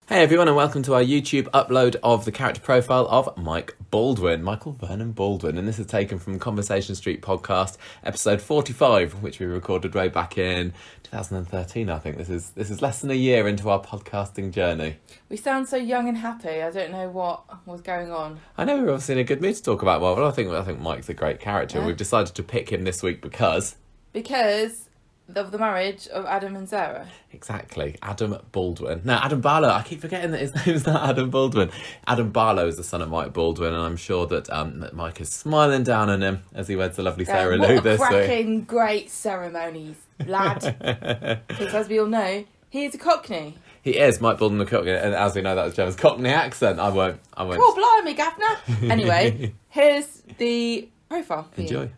Hey everyone, and welcome to our YouTube upload of the character profile of Mike Baldwin, Michael Vernon Baldwin, and this is taken from Conversation Street podcast, episode 45, which we recorded way back in 2013. I think this is less than a year into our podcasting journey. We sound so young and happy. I don't know what was going on. I know we're obviously in a good mood to talk about Marvel. I think Mike's a great character. Yeah. We've decided to pick him this week because of the marriage of Adam and Sarah. Exactly. Adam Baldwin. No, Adam Barlow. I keep forgetting that his name's not Adam Baldwin. Adam Barlow is the son of Mike Baldwin, and I'm sure that Mike is smiling down on him as he weds the lovely Sarah Lou this week. Cracking great ceremonies, lad. Because as we all know, he is a Cockney. He is Mike Baldwin the Cockney, and as we know, that was Gemma's Cockney accent. I won't. Cool, blimey, Gavner. Anyway, here's the profile for Enjoy.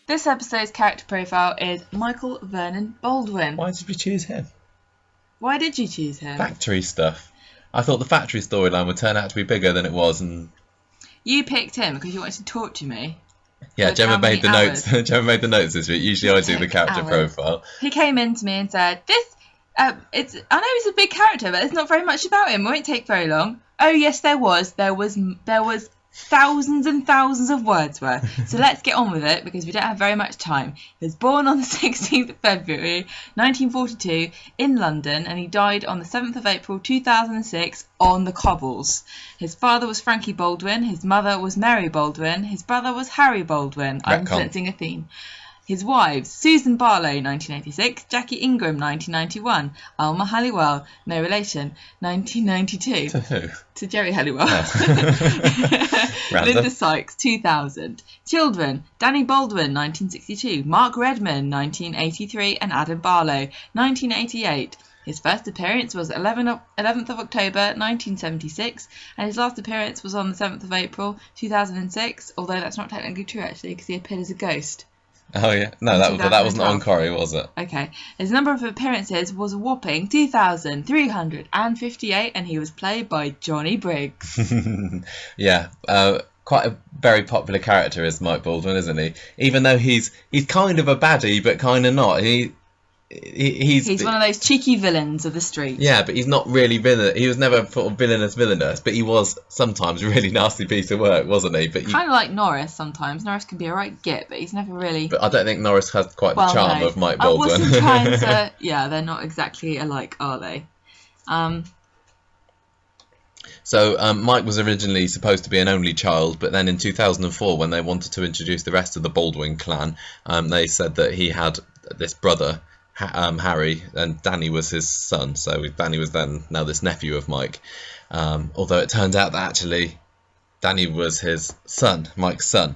This episode's character profile is Michael Vernon Baldwin. Why did we choose him? Why did you choose him? Factory stuff. I thought the factory storyline would turn out to be bigger than it was, and You picked him because you wanted to torture me. yeah, For Gemma how many made the notes. Gemma made the notes this week. Usually I do the character hours. profile. He came in to me and said, I know he's a big character, but there's not very much about him. It won't take very long. Oh, yes, there was thousands and thousands of words worth. So let's get on with it because we don't have very much time. He was born on the 16th of February 1942 in London, and he died on the 7th of April 2006 on the cobbles. His father was Frankie Baldwin, his mother was Mary Baldwin, his brother was Harry Baldwin. I'm sensing a theme. His wives, Susan Barlow, 1986, Jackie Ingram, 1991, Alma Halliwell, no relation, 1992. To who? To Jerry Halliwell. Random. Linda Sykes, 2000. Children, Danny Baldwin, 1962, Mark Redman, 1983, and Adam Barlow, 1988. His first appearance was 11th of October 1976, and his last appearance was on the 7th of April 2006, although that's not technically true actually, because he appeared as a ghost. Oh yeah, no, that wasn't on Corrie, was it? Okay, his number of appearances was a whopping 2,358, and he was played by Johnny Briggs. Yeah, quite a very popular character is Mike Baldwin, isn't he? Even though he's kind of a baddie, but kind of not. He's one of those cheeky villains of the street. Yeah, but he's not really villain. He was never sort of villainous, but he was sometimes a really nasty piece of work, wasn't he? But kind of like Norris sometimes. Norris can be a right git, but he's never really. But I don't think Norris has quite the charm of Mike Baldwin. I wasn't trying to. Yeah, they're not exactly alike, are they? So Mike was originally supposed to be an only child, but then in 2004, when they wanted to introduce the rest of the Baldwin clan, they said that he had this brother, Harry, and Danny was his son. So Danny was then now this nephew of Mike. Although it turned out that actually Danny was his son, Mike's son.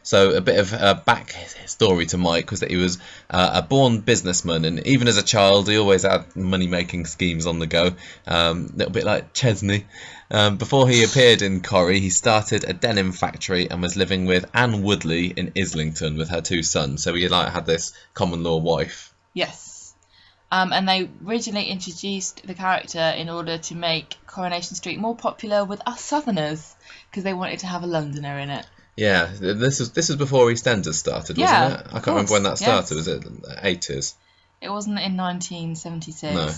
So a bit of a back story to Mike was that he was a born businessman, and even as a child he always had money-making schemes on the go, a little bit like Chesney. Before he appeared in Corrie, he started a denim factory and was living with Anne Woodley in Islington with her two sons. So he had this common law wife. Yes. And they originally introduced the character in order to make Coronation Street more popular with us Southerners, because they wanted to have a Londoner in it. Yeah, this was before EastEnders started, wasn't it? I can't remember when that started. Yes. Was it 80s? It wasn't in 1976. No.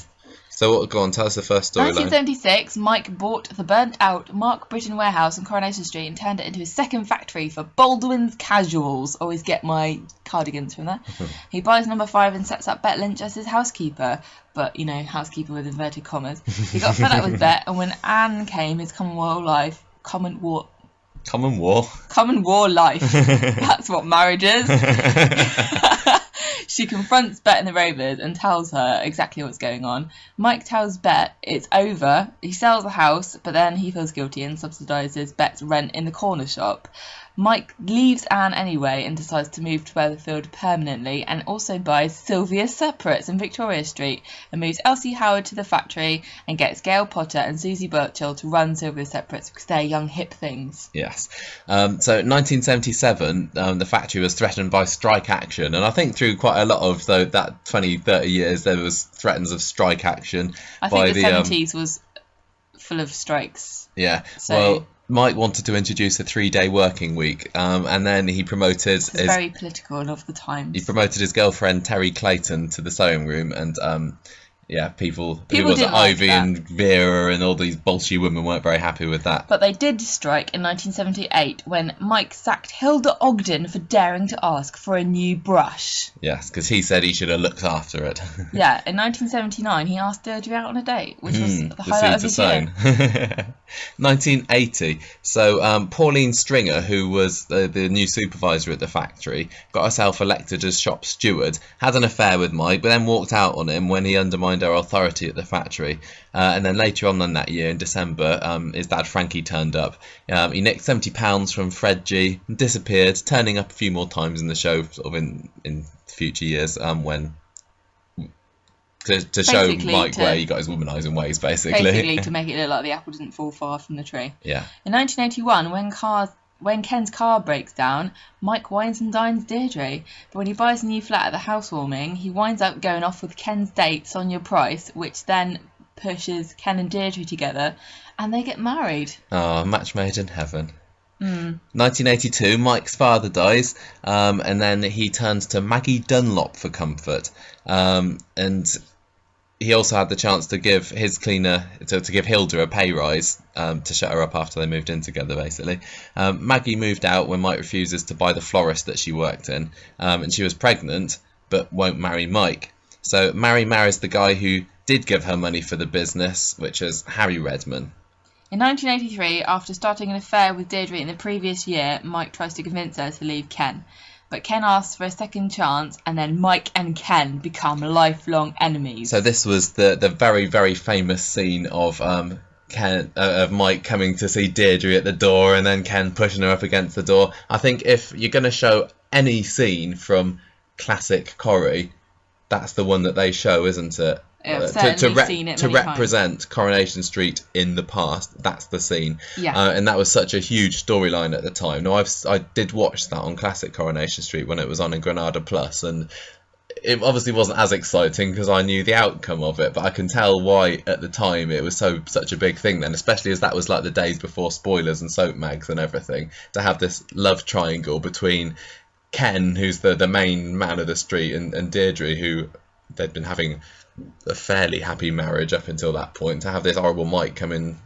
So go on, tell us the first storyline. 1976, Mike bought the burnt-out Mark Britton warehouse on Coronation Street and turned it into his second factory for Baldwin's Casuals. Always get my cardigans from there. He buys number 5 and sets up Bet Lynch as his housekeeper. But, housekeeper with inverted commas. He got fed up with Bet, and when Anne came, his Common War life. That's what marriage is. She confronts Bet and the Rovers and tells her exactly what's going on. Mike tells Bet it's over. He sells the house, but then he feels guilty and subsidises Bet's rent in the corner shop. Mike leaves Anne anyway and decides to move to Weatherfield permanently, and also buys Sylvia Separates in Victoria Street and moves Elsie Howard to the factory and gets Gail Potter and Susie Burchill to run Sylvia Separates because they're young hip things. Yes. So 1977, the factory was threatened by strike action, and I think through quite a lot of that 20-30 years there was threats of strike action. I think the 70s was full of strikes. Yeah. So, well, Mike wanted to introduce a 3-day working week, and then he promoted. It's very political and of the times. He promoted his girlfriend Terry Clayton to the sewing room, and yeah, people who People was it, didn't like Ivy that. and Vera and all these bolshy women weren't very happy with that. But they did strike in 1978 when Mike sacked Hilda Ogden for daring to ask for a new brush. Yes, because he said he should have looked after it. Yeah, in 1979 he asked Deirdre out on a date, which was the highlight of seeds his are year. sown. 1980. So Pauline Stringer, who was the new supervisor at the factory, got herself elected as shop steward, had an affair with Mike, but then walked out on him when he undermined her authority at the factory. And then later on in that year, in December, his dad Frankie turned up. He nicked £70 from Fred G, disappeared, turning up a few more times in the show, sort of in future years, when to show Basically Mike where he got his womanising ways, Basically to make it look like the apple didn't fall far from the tree. Yeah. In 1981, when Ken's car breaks down, Mike wines and dines Deirdre. But when he buys a new flat at the housewarming, he winds up going off with Ken's date, Sonia Price, which then pushes Ken and Deirdre together, and they get married. Oh, match made in heaven. 1982, Mike's father dies, and then he turns to Maggie Dunlop for comfort. And he also had the chance to give his cleaner, to give Hilda a pay rise, to shut her up after they moved in together, basically. Maggie moved out when Mike refuses to buy the florist that she worked in, and she was pregnant, but won't marry Mike. So Mary marries the guy who did give her money for the business, which is Harry Redman. In 1983, after starting an affair with Deirdre in the previous year, Mike tries to convince her to leave Ken. But Ken asks for a second chance, and then Mike and Ken become lifelong enemies. So this was the very, very famous scene of of Mike coming to see Deirdre at the door, and then Ken pushing her up against the door. I think if you're going to show any scene from classic Corrie, that's the one that they show, isn't it? Yeah, I've certainly seen it to many represent times. Coronation Street in the past, that's the scene. Yeah. And that was such a huge storyline at the time. Now, I did watch that on classic Coronation Street when it was on in Granada Plus, and it obviously wasn't as exciting because I knew the outcome of it, but I can tell why at the time it was such a big thing then, especially as that was like the days before spoilers and soap mags and everything, to have this love triangle between Ken, who's the main man of the street, and Deirdre, who they'd been having a fairly happy marriage up until that point, to have this horrible Mike come in,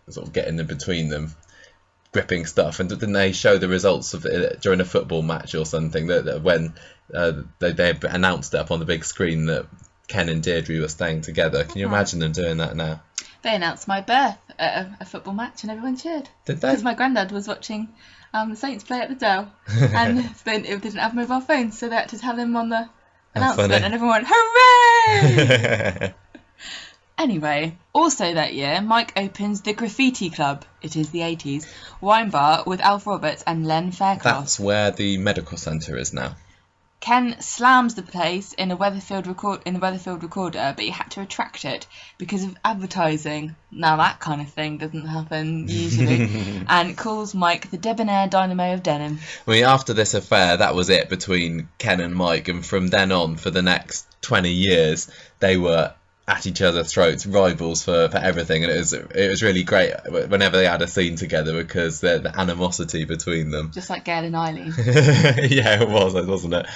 sort of getting in between them, gripping stuff. And didn't they show the results of it during a football match or something, that when they announced it up on the big screen that Ken and Deirdre were staying together? Can you imagine them doing that now? They announced my birth at a football match and everyone cheered. Did they? Because my granddad was watching the Saints play at the Dell, and they didn't have mobile phones, so they had to tell him on the announcement, funny. and everyone went, hooray! Anyway, also that year, Mike opens the Graffiti Club, it is the 80s, wine bar with Alf Roberts and Len Fairclough. That's where the medical centre is now. Ken slams the place in the Weatherfield recorder, but he had to retract it because of advertising. Now that kind of thing doesn't happen usually. And calls Mike the debonair dynamo of denim. I mean, after this affair, that was it between Ken and Mike, and from then on, for the next 20 years, they were at each other's throats, rivals for everything, and it was really great whenever they had a scene together, because the animosity between them. Just like Gail and Eileen. Yeah, it was, wasn't it?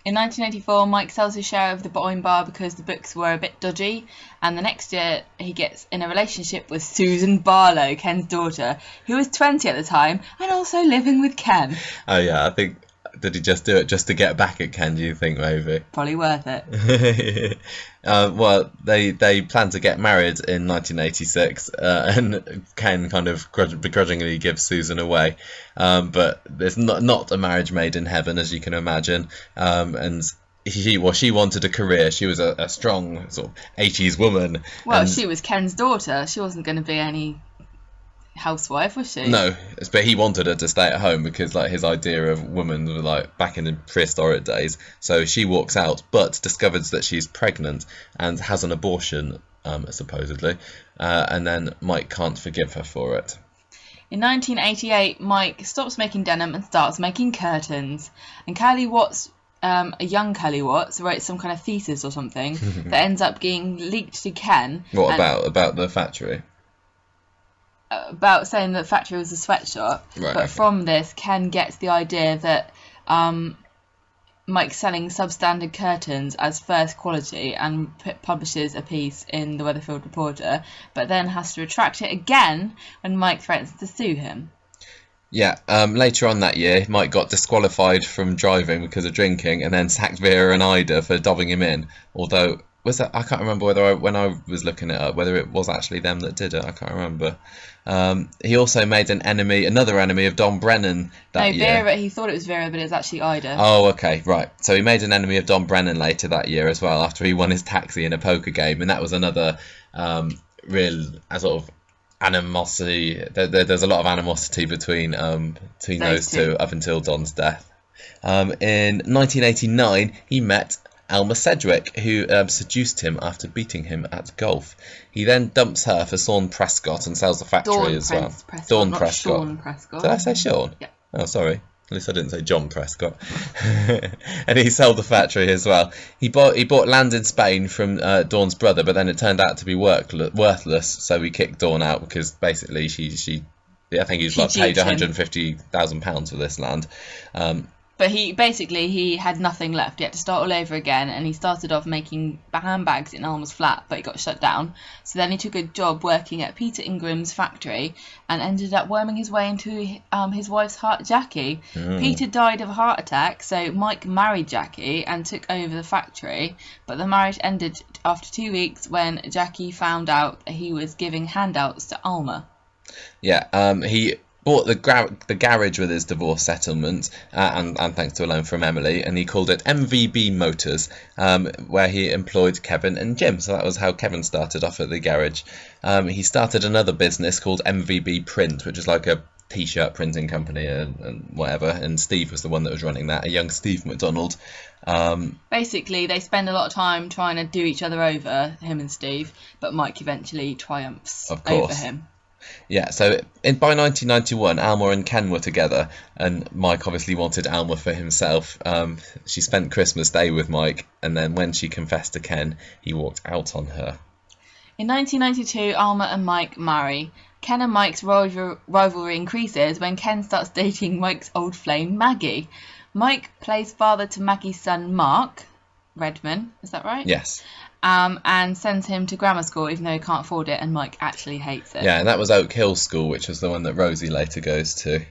In 1984, Mike sells his share of the wine bar because the books were a bit dodgy, and the next year he gets in a relationship with Susan Barlow, Ken's daughter, who was 20 at the time and also living with Ken. Oh yeah, I think, did he just do it just to get back at Ken, do you think, maybe? Probably worth it. Well, they plan to get married in 1986, and Ken kind of begrudgingly gives Susan away. But there's not a marriage made in heaven, as you can imagine. And she wanted a career. She was a strong sort of 80s woman. Well, and she was Ken's daughter. She wasn't going to be any housewife, was she? No, but he wanted her to stay at home because, like, his idea of women were like back in the prehistoric days. So she walks out, but discovers that she's pregnant and has an abortion, supposedly, and then Mike can't forgive her for it. In 1988, Mike stops making denim and starts making curtains. And Kylie Watts, a young Kylie Watts, writes some kind of thesis or something that ends up getting leaked to Ken. What about the factory? About saying that the factory was a sweatshop, Right, but okay. from this, Ken gets the idea that Mike selling substandard curtains as first quality and publishes a piece in the Weatherfield Reporter, but then has to retract it again when Mike threatens to sue him. Yeah, later on that year, Mike got disqualified from driving because of drinking, and then sacked Vera and Ida for dobbing him in. Although, I can't remember when I was looking it up, whether it was actually them that did it. I can't remember. He also made another enemy of Don Brennan that year. Vera, he thought it was Vera, but it was actually Ida. Oh, okay, right. So he made an enemy of Don Brennan later that year as well, after he won his taxi in a poker game, and that was another real sort of animosity. There's a lot of animosity between those two up until Don's death. In 1989, he met Alma Sedgwick, who seduced him after beating him at golf. He then dumps her for Sean Prescott and sells the factory as well. Dawn Prescott. Sean Prescott. Did I say Sean? Yeah. Oh, sorry. At least I didn't say John Prescott. And he sold the factory as well. He bought land in Spain from Dawn's brother, but then it turned out to be worthless, so he kicked Dawn out because basically I think he's paid £150,000 for this land. But he had nothing left. He had to start all over again, and he started off making handbags in Alma's flat, but he got shut down. So then he took a job working at Peter Ingram's factory and ended up worming his way into his wife's heart, Jackie. Peter died of a heart attack, so Mike married Jackie and took over the factory, but the marriage ended after 2 weeks when Jackie found out that he was giving handouts to Alma. Yeah, he bought the garage with his divorce settlement, and thanks to a loan from Emily, and he called it MVB Motors, where he employed Kevin and Jim. So that was how Kevin started off at the garage. He started another business called MVB Print, which is like a t-shirt printing company and whatever, and Steve was the one that was running that, a young Steve McDonald. Basically, they spend a lot of time trying to do each other over, him and Steve, but Mike eventually triumphs over him. Yeah, so by 1991, Alma and Ken were together, and Mike obviously wanted Alma for himself. She spent Christmas Day with Mike, and then when she confessed to Ken, he walked out on her. In 1992, Alma and Mike marry. Ken and Mike's rivalry increases when Ken starts dating Mike's old flame, Maggie. Mike plays father to Maggie's son, Mark Redman, is that right? Yes. And sends him to grammar school even though he can't afford it, and Mike actually hates it. Yeah, and that was Oak Hill School, which was the one that Rosie later goes to.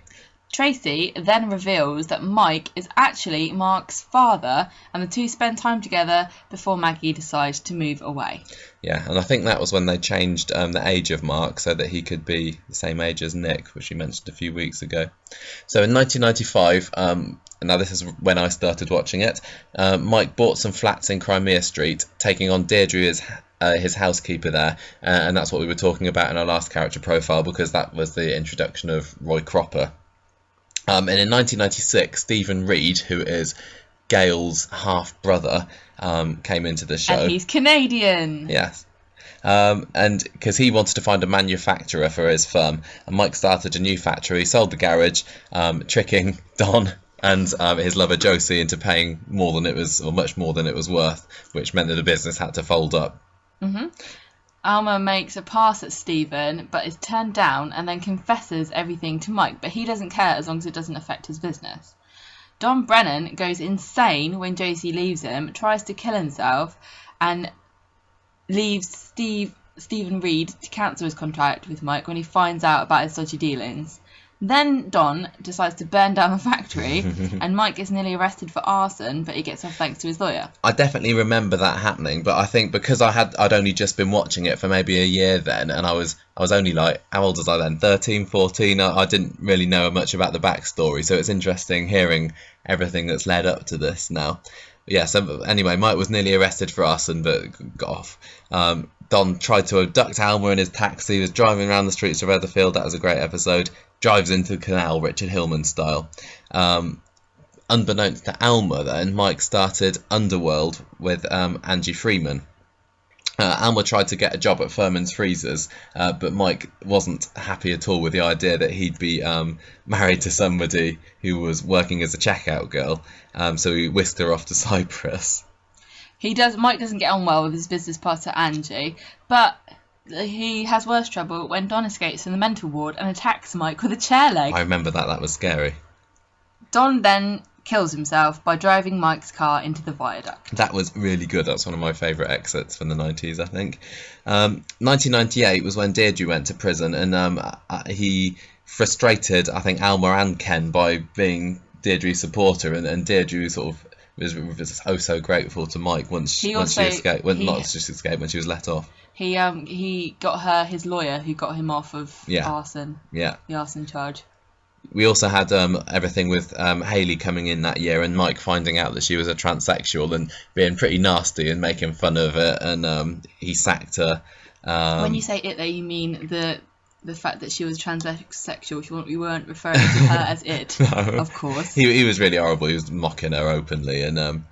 Tracy then reveals that Mike is actually Mark's father, and the two spend time together before Maggie decides to move away. Yeah, and I think that was when they changed the age of Mark so that he could be the same age as Nick, which we mentioned a few weeks ago. So in 1995, now this is when I started watching it, Mike bought some flats in Crimea Street, taking on Deirdre as his housekeeper there, and that's what we were talking about in our last character profile, because that was the introduction of Roy Cropper. And in 1996, Stephen Reed, who is Gail's half-brother, came into the show. And he's Canadian. Yes. And because he wanted to find a manufacturer for his firm, and Mike started a new factory, sold the garage, tricking Don and his lover Josie into paying more than it was, or much more than it was worth, which meant that the business had to fold up. Mm-hmm. Alma makes a pass at Stephen, but is turned down and then confesses everything to Mike, but he doesn't care as long as it doesn't affect his business. Don Brennan goes insane when Josie leaves him, tries to kill himself, and leaves Stephen Reed to cancel his contract with Mike when he finds out about his dodgy dealings. Then Don decides to burn down the factory, and Mike is nearly arrested for arson, but he gets off thanks to his lawyer. I definitely remember that happening, but I think because I'd only just been watching it for maybe a year then, and I was only like, how old was I then? 13, 14? I didn't really know much about the backstory, so it's interesting hearing everything that's led up to this now. Yeah, so anyway, Mike was nearly arrested for arson, but got off. Don tried to abduct Alma in his taxi. He was driving around the streets of Weatherfield. That was a great episode. Drives into the canal, Richard Hillman style. Unbeknownst to Alma, then, Mike started Underworld with Angie Freeman. Alma tried to get a job at Furman's Freezers, but Mike wasn't happy at all with the idea that he'd be married to somebody who was working as a checkout girl, so he whisked her off to Cyprus. Mike doesn't get on well with his business partner Angie, but he has worse trouble when Don escapes from the mental ward and attacks Mike with a chair leg. I remember that was scary. Don then kills himself by driving Mike's car into the viaduct. That was really good. That's one of my favourite exits from the 90s, I think. 1998 was when Deirdre went to prison, and he frustrated, I think, Alma and Ken by being Deirdre's supporter, and Deirdre sort of was so grateful to Mike once she escaped. When she was let off. He got her his lawyer, who got him off of arson. Yeah. The arson charge. We also had everything with Hayley coming in that year, and Mike finding out that she was a transsexual and being pretty nasty and making fun of it, and he sacked her. When you say it, though, you mean the fact that she was transsexual. You weren't referring to her as it, No. Of course. He was really horrible. He was mocking her openly, and I'm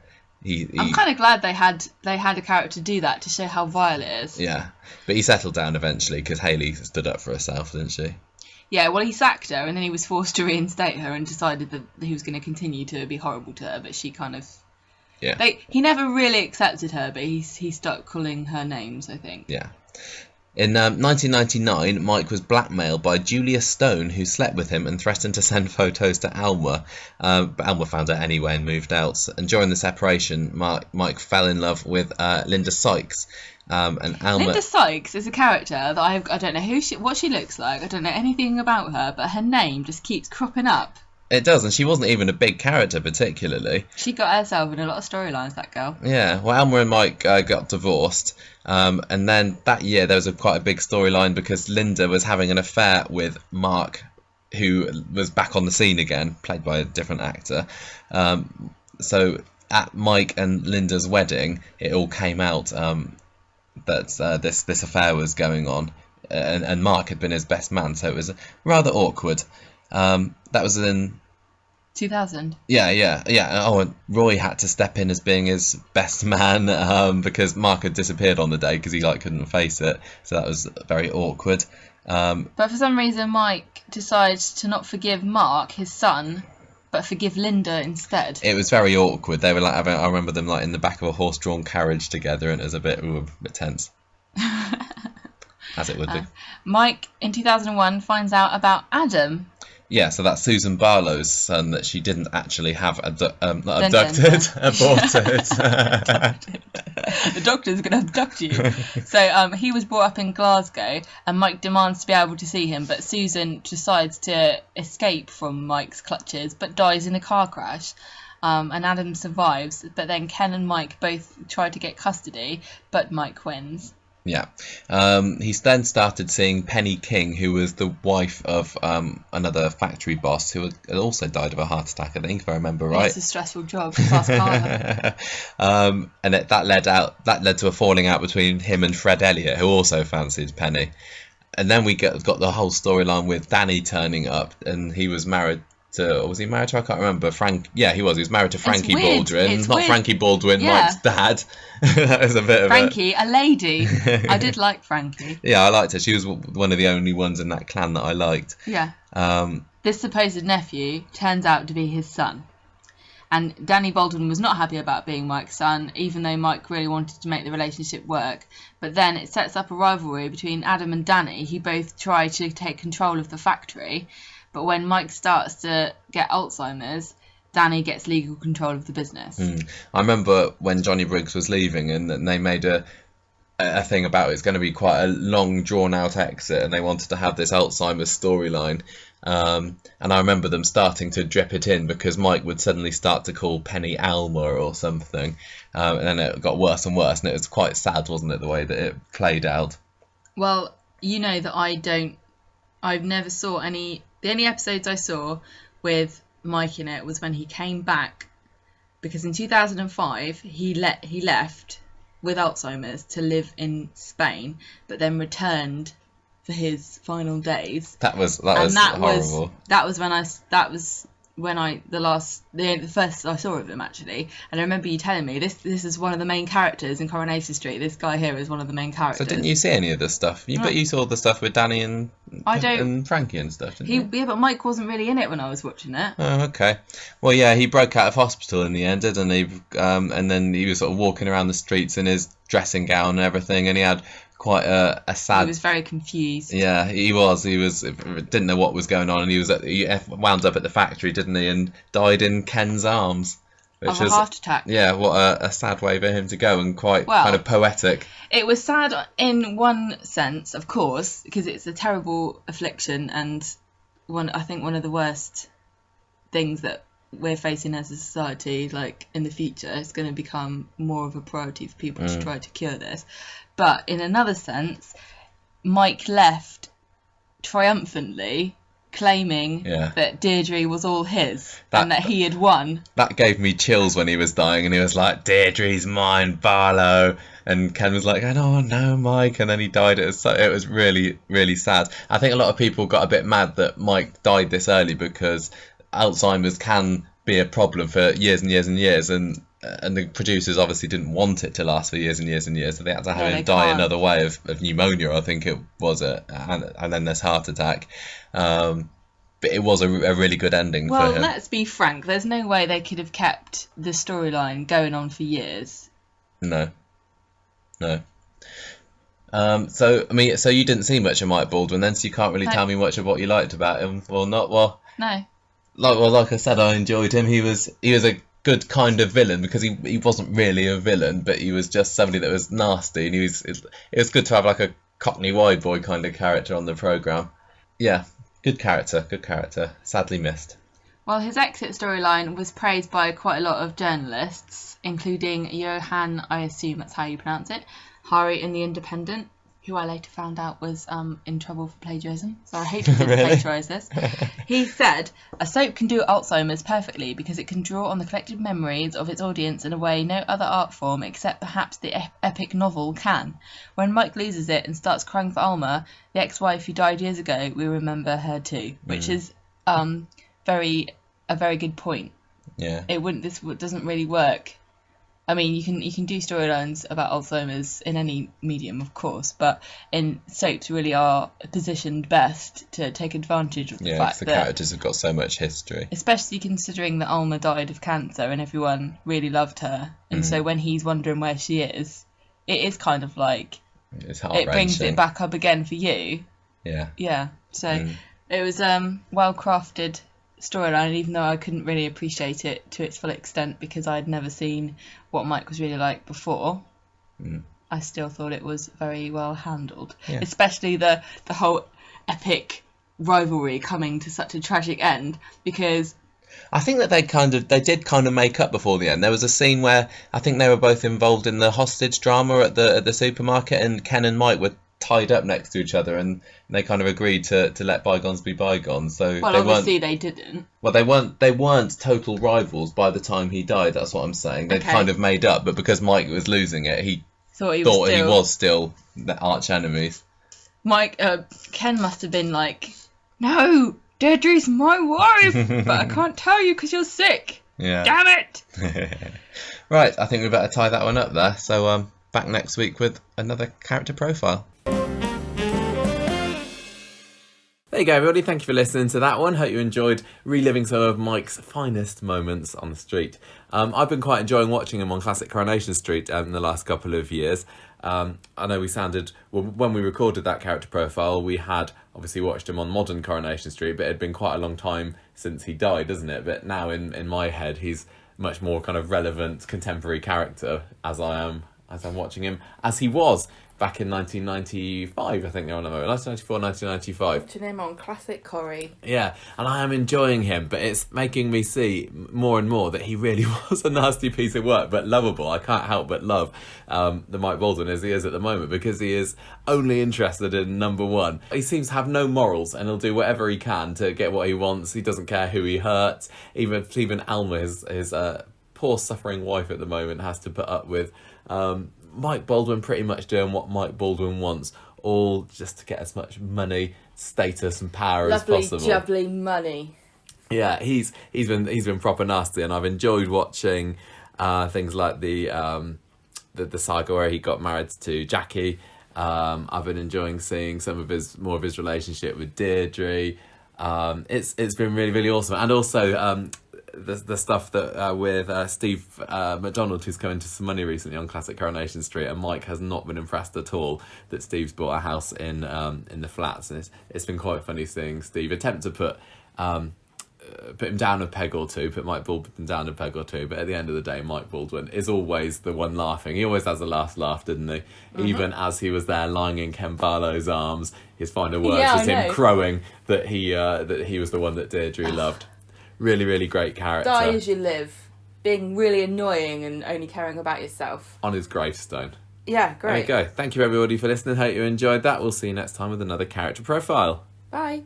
kind of glad they had a character do that to show how vile it is. Yeah, but he settled down eventually because Hayley stood up for herself, didn't she? Yeah, well, he sacked her, and then he was forced to reinstate her, and decided that he was going to continue to be horrible to her, but she kind of... Yeah. He never really accepted her, but he stuck calling her names, I think. Yeah. In 1999, Mike was blackmailed by Julia Stone, who slept with him and threatened to send photos to Alma. But Alma found out anyway and moved out. And during the separation, Mike fell in love with Linda Sykes. And Alma... Linda Sykes is a character that I don't know what she looks like. I don't know anything about her, but her name just keeps cropping up. It does, and she wasn't even a big character particularly. She got herself in a lot of storylines, that girl. Yeah, well, Alma and Mike got divorced, and then that year there was quite a big storyline because Linda was having an affair with Mark, who was back on the scene again, played by a different actor. So at Mike and Linda's wedding, it all came out that this affair was going on, and Mark had been his best man, so it was rather awkward. That was in 2000. Yeah. Oh, and Roy had to step in as being his best man because Mark had disappeared on the day because he couldn't face it, so that was very awkward. But for some reason, Mike decides to not forgive Mark, his son, but forgive Linda instead. It was very awkward. They were I remember them in the back of a horse-drawn carriage together, and it was a bit tense. As it would be. Mike, in 2001, finds out about Adam. Yeah, so that's Susan Barlow's son that she didn't actually have aborted. The doctor's going to abduct you. So he was brought up in Glasgow, and Mike demands to be able to see him, but Susan decides to escape from Mike's clutches, but dies in a car crash. And Adam survives, but then Ken and Mike both try to get custody, but Mike wins. Yeah. He then started seeing Penny King, who was the wife of another factory boss who had also died of a heart attack, I think, if I remember right. It's a stressful job. Ask Carla. And that led to a falling out between him and Fred Elliott, who also fancied Penny. And then we got the whole storyline with Danny turning up, and he was married to, or was he married to? I can't remember. He was married to Frankie Baldwin. It's not weird. Frankie Baldwin, Yeah. Mike's dad. That was a bit of Frankie, a lady. I did like Frankie. Yeah, I liked her. She was one of the only ones in that clan that I liked. Yeah. Um, This supposed nephew turns out to be his son. And Danny Baldwin was not happy about being Mike's son, even though Mike really wanted to make the relationship work. But then it sets up a rivalry between Adam and Danny, who both try to take control of the factory. But when Mike starts to get Alzheimer's, Danny gets legal control of the business. I remember when Johnny Briggs was leaving, and they made a thing about it's going to be quite a long, drawn-out exit, and they wanted to have this Alzheimer's storyline. And I remember them starting to drip it in because Mike would suddenly start to call Penny Alma or something, and then it got worse and worse, and it was quite sad, wasn't it, the way that it played out? Well, you know that I've never saw any. The only episodes I saw with Mike in it was when he came back, because in 2005 he left with Alzheimer's to live in Spain, but then returned for his final days. That was horrible. That was the first I saw of him, actually. And I remember you telling me this is one of the main characters in Coronation Street. This guy here is one of the main characters. So didn't you see any of this stuff? But you saw the stuff with Danny and Frankie and stuff, didn't you? Yeah, but Mike wasn't really in it when I was watching it. Oh, okay. Well, yeah, he broke out of hospital in the end, didn't he? And then he was sort of walking around the streets in his dressing gown and everything, and he had quite a He sad. was very confused. Yeah, he was. He didn't know what was going on, and he wound up at the factory, didn't he? And died in Ken's arms, which Of a was heart attack. yeah, what a sad way for him to go, and quite Well, kind of poetic. It was sad in one sense, of course, because it's a terrible affliction and I think one of the worst things that we're facing as a society, like in the future, it's going to become more of a priority for people to try to cure this. But in another sense, Mike left triumphantly, claiming that Deirdre was all his and that he had won. That gave me chills when he was dying, and he was like, "Deirdre's mine, Barlow." And Ken was like, "Oh no, Mike," and then he died. It was really, really sad. I think a lot of people got a bit mad that Mike died this early because Alzheimer's can be a problem for years and years and years, and the producers obviously didn't want it to last for years and years and years, so they had to have him die another way of pneumonia, I think it was, and then this heart attack. But it was a really good ending for him. Well, let's be frank, there's no way they could have kept the storyline going on for years. No. So you didn't see much of Mike Baldwin then, so you can't really tell me much of what you liked about him, or not. Well, no. Like I said, I enjoyed him. He was a good kind of villain, because he wasn't really a villain, but he was just somebody that was nasty, and it was good to have like a Cockney wide boy kind of character on the programme. Yeah, good character. Sadly missed. Well, his exit storyline was praised by quite a lot of journalists, including Johan, I assume that's how you pronounce it, Hari in The Independent, who I later found out was in trouble for plagiarism, so I hate to plagiarise this. He said, "A soap can do Alzheimer's perfectly because it can draw on the collective memories of its audience in a way no other art form, except perhaps the epic novel, can. When Mike loses it and starts crying for Alma, the ex-wife who died years ago, we remember her too," which is a very good point. Yeah. This doesn't really work. I mean, you can do storylines about Alzheimer's in any medium, of course, but in soaps really are positioned best to take advantage of the fact the that characters have got so much history. Especially considering that Alma died of cancer and everyone really loved her. And so when he's wondering where she is, it is kind of like, it brings it back up again for you. Yeah. Yeah. So it was well-crafted storyline, and even though I couldn't really appreciate it to its full extent because I'd never seen what Mike was really like before, I still thought it was very well handled. Especially the whole epic rivalry coming to such a tragic end, because I think that they did kind of make up before the end. There was a scene where I think they were both involved in the hostage drama at the supermarket, and Ken and Mike were tied up next to each other, and they kind of agreed to let bygones be bygones. So obviously they didn't. Well, they weren't total rivals by the time he died. That's what I'm saying. They kind of made up, but because Mike was losing it, he thought he was still the arch enemies. Ken must have been like, "No, Deirdre's my wife, but I can't tell you because you're sick. Yeah. Damn it!" Right, I think we better tie that one up there. So back next week with another character profile. There you go, everybody. Thank you for listening to that one. Hope you enjoyed reliving some of Mike's finest moments on the street. I've been quite enjoying watching him on Classic Coronation Street in the last couple of years. I know when we recorded that character profile, we had obviously watched him on modern Coronation Street, but it had been quite a long time since he died, isn't it? But now in my head, he's much more kind of relevant contemporary character as I'm watching him, as he was back in 1995, I think they're on the moment. 1994, 1995. Watching him on Classic Corrie. Yeah, and I am enjoying him, but it's making me see more and more that he really was a nasty piece of work, but lovable. I can't help but love the Mike Baldwin as he is at the moment, because he is only interested in number one. He seems to have no morals, and he'll do whatever he can to get what he wants. He doesn't care who he hurts. Even Alma, his poor suffering wife at the moment, has to put up with Mike Baldwin pretty much doing what Mike Baldwin wants, all just to get as much money, status and power as possible. Lovely jubbly money. Yeah, he's been proper nasty, and I've enjoyed watching things like the saga where he got married to Jackie. I've been enjoying seeing some of more of his relationship with Deirdre. It's been really, really awesome. And also the stuff that with Steve McDonald, who's come into some money recently on Classic Coronation Street, and Mike has not been impressed at all that Steve's bought a house in the flats, and it's been quite funny seeing Steve attempt to put him down a peg or two, put Mike Baldwin down a peg or two, but at the end of the day, Mike Baldwin is always the one laughing. He always has the last laugh, didn't he? Mm-hmm. Even as he was there lying in Ken Barlow's arms, his final words was him crowing that he was the one that Deirdre loved. Really, really great character. Die as you live, being really annoying and only caring about yourself. On his gravestone. Yeah, great. There you go. Thank you everybody for listening. Hope you enjoyed that. We'll see you next time with another character profile. Bye.